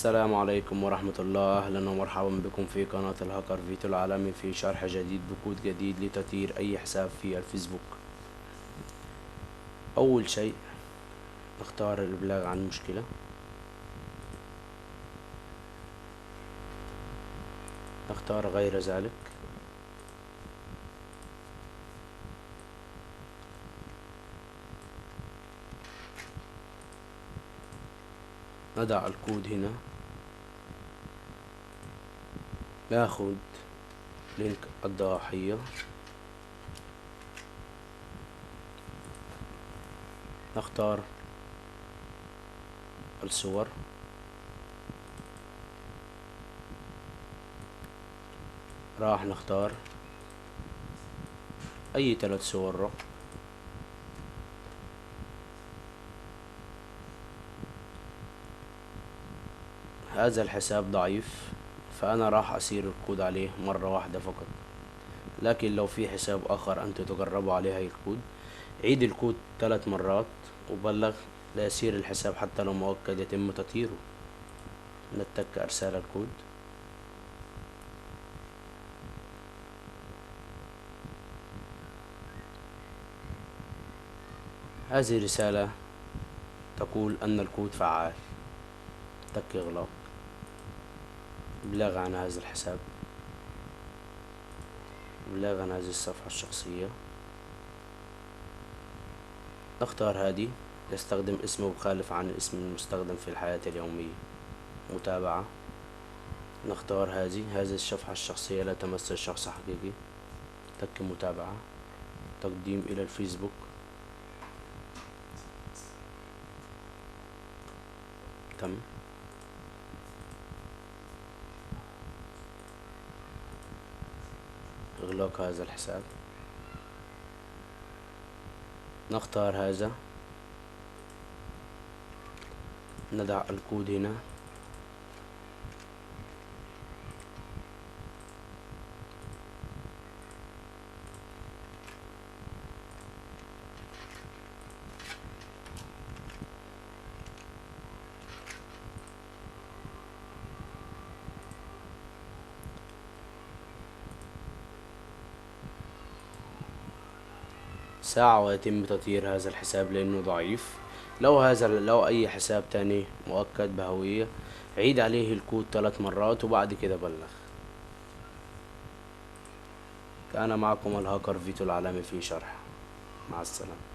السلام عليكم ورحمة الله. أهلا ومرحبا بكم في قناة الهاكر فيتو العالمي في شرح جديد بكود جديد لتطهير أي حساب في الفيسبوك. أول شيء نختار الإبلاغ عن المشكلة، نختار غير ذلك، نضع الكود هنا، ناخد لينك الضاحية، نختار الصور، راح نختار أي 3 صور. هذا الحساب ضعيف فأنا راح أسير الكود عليه مرة واحدة فقط، لكن لو في حساب آخر أنتوا تجربوا عليه هاي الكود، عيد الكود 3 مرات وبلغ ليسير الحساب حتى لو مؤكد يتم تطهيره. نتك إرسال الكود، هذه رسالة تقول أن الكود فعال. تك إغلاق، إبلاغ عن هذا الحساب، إبلاغ عن هذه الصفحة الشخصية. نختار هذه، يستخدم اسم مخالف عن الاسم المستخدم في الحياة اليومية. متابعة، نختار هذه الصفحة الشخصية لا تمثل شخص حقيقي. تك متابعة، تقديم إلى الفيسبوك، تم. إغلاق هذا الحساب، نختار هذا، نضع الكود هنا، ساعة ويتم تطهير هذا الحساب لأنه ضعيف. لو أي حساب تاني مؤكد بهوية، عيد عليه الكود 3 مرات وبعد كده بلغ. كان معكم الهاكر فيتو العالمي في شرح. مع السلامة.